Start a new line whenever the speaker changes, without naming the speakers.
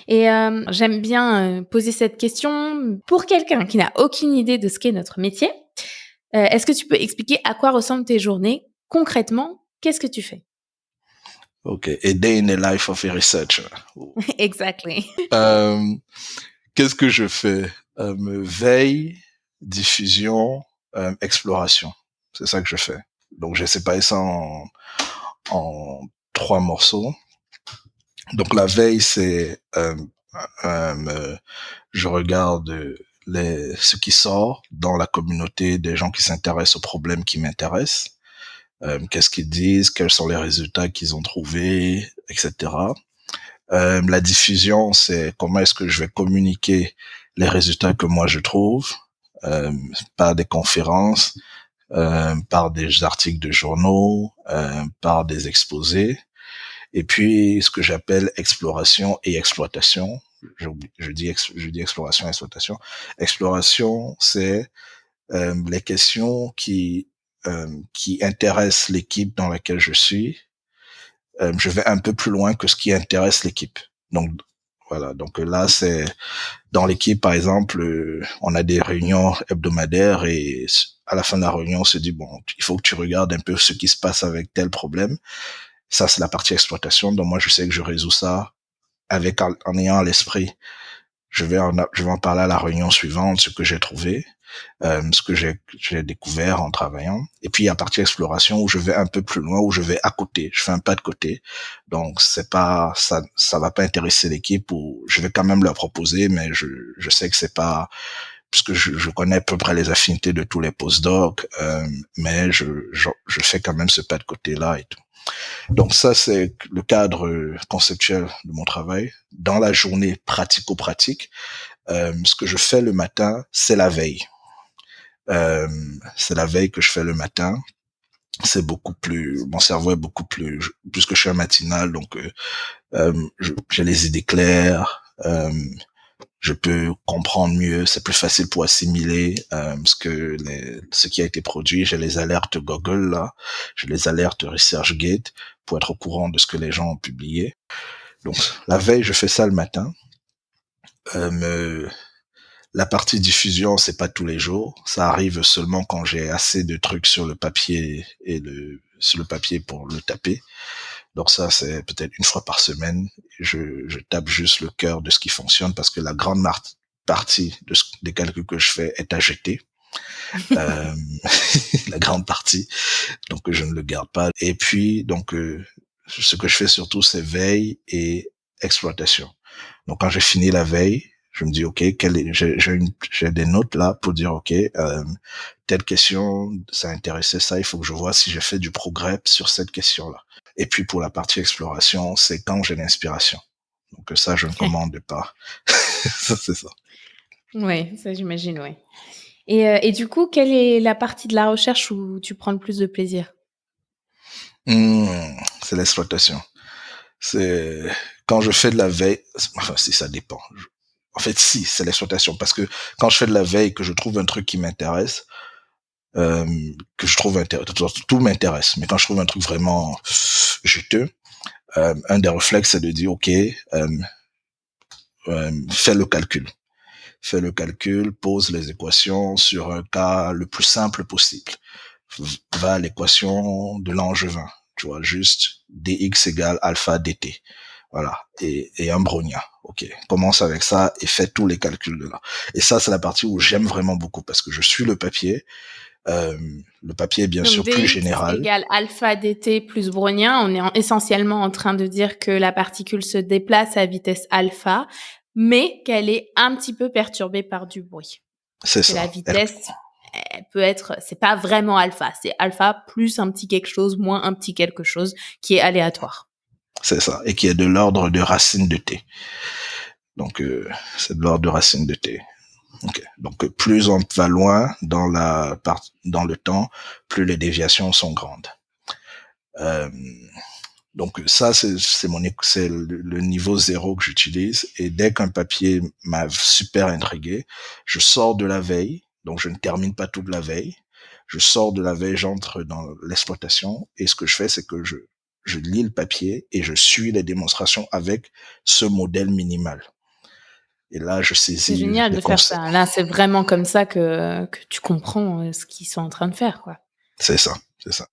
Et j'aime bien, poser cette question pour quelqu'un qui n'a aucune idée de ce qu'est notre métier. Est-ce que tu peux expliquer à quoi ressemblent tes journées? Concrètement, qu'est-ce que tu fais?
Ok, a day in the life of a researcher.
Exactly.
Euh, Qu'est-ce que je fais? Veille, diffusion, exploration. C'est ça que je fais. Donc j'ai séparé ça en trois morceaux. Donc la veille, c'est je regarde ce qui sort dans la communauté des gens qui s'intéressent aux problèmes qui m'intéressent. Qu'est-ce qu'ils disent, quels sont les résultats qu'ils ont trouvés, etc. La diffusion, c'est comment est-ce que je vais communiquer les résultats que moi je trouve euh, par des conférences, par des articles de journaux, par des exposés. Et puis, ce que j'appelle exploration et exploitation. Je dis exploration et exploitation. Exploration, c'est les questions qui intéressent l'équipe dans laquelle je suis. Je vais un peu plus loin que ce qui intéresse l'équipe. Donc, voilà. Donc là, c'est dans l'équipe, par exemple, on a des réunions hebdomadaires et à la fin de la réunion, on se dit, bon, il faut que tu regardes un peu ce qui se passe avec tel problème. Ça, c'est la partie exploitation. Donc moi, je sais que je résous ça en ayant à l'esprit. Je vais en parler à la réunion suivante, ce que j'ai trouvé, ce que j'ai découvert en travaillant. Et puis, il y a la partie exploration où je vais un peu plus loin, où je vais à côté. Je fais un pas de côté. Donc, c'est pas, ça va pas intéresser l'équipe ou je vais quand même leur proposer, mais je sais que c'est pas, puisque je connais à peu près les affinités de tous les postdocs, mais je fais quand même ce pas de côté-là et tout. Donc ça, c'est le cadre conceptuel de mon travail. Dans la journée pratico-pratique, ce que je fais le matin, c'est la veille. C'est la veille que je fais le matin. C'est beaucoup plus, mon cerveau est beaucoup plus, puisque je suis un matinal, donc j'ai les idées claires. Je peux comprendre mieux, c'est plus facile pour assimiler ce qui a été produit. J'ai les alertes Google là, j'ai les alertes ResearchGate pour être au courant de ce que les gens ont publié. Donc la veille, je fais ça le matin. La partie diffusion, c'est pas tous les jours. Ça arrive seulement quand j'ai assez de trucs sur le papier sur le papier pour le taper. Donc ça, c'est peut-être une fois par semaine. Je tape juste le cœur de ce qui fonctionne parce que la grande partie des calculs que je fais est à jeter. Euh, la grande partie. Donc je ne le garde pas. Et puis, donc, ce que je fais surtout, c'est veille et exploitation. Donc quand j'ai fini la veille, je me dis ok, j'ai des notes là pour dire ok, telle question, ça intéressait ça, il faut que je vois si j'ai fait du progrès sur cette question-là. Et puis pour la partie exploration, c'est quand j'ai l'inspiration. Donc ça, je ne commande pas. Ça, c'est ça.
Ouais, ça j'imagine, ouais. Et du coup, quelle est la partie de la recherche où tu prends le plus de plaisir?
C'est l'exploitation. C'est quand je fais de la veille, enfin si ça dépend. En fait, si, c'est l'exploitation parce que quand je fais de la veille, que je trouve un truc qui m'intéresse, euh, que je trouve intéressant, tout m'intéresse. Mais quand je trouve un truc vraiment juteux, un des réflexes, c'est de dire, OK, fais le calcul. Fais le calcul, pose les équations sur un cas le plus simple possible. Va à l'équation de Langevin. Tu vois, juste dx égale alpha dt. Voilà. Et un brownien. OK. Commence avec ça et fais tous les calculs de là. Et ça, c'est la partie où j'aime vraiment beaucoup parce que je suis le papier est bien
Donc
sûr plus
dx
général.
égale alpha dt plus brownien. On est essentiellement en train de dire que la particule se déplace à vitesse alpha, mais qu'elle est un petit peu perturbée par du bruit.
C'est
Que la
ça.
vitesse, elle peut être, c'est pas vraiment alpha, c'est alpha plus un petit quelque chose, moins un petit quelque chose qui est aléatoire.
C'est ça. Et qui est de l'ordre de racine de t. Donc, c'est de l'ordre de racine de t. Okay. Donc, plus on va loin dans le temps, plus les déviations sont grandes. Euh, donc ça, c'est le niveau zéro que j'utilise. Et dès qu'un papier m'a super intrigué, je sors de la veille. Donc, je ne termine pas toute la veille. Je sors de la veille, j'entre dans l'exploitation. Et ce que je fais, c'est que je lis le papier et je suis les démonstrations avec ce modèle minimal. Et là, je
C'est
saisis
génial
les
de faire
concepts.
ça. Là, c'est vraiment comme ça que tu comprends, ce qu'ils sont en train de faire, quoi.
C'est ça, c'est ça.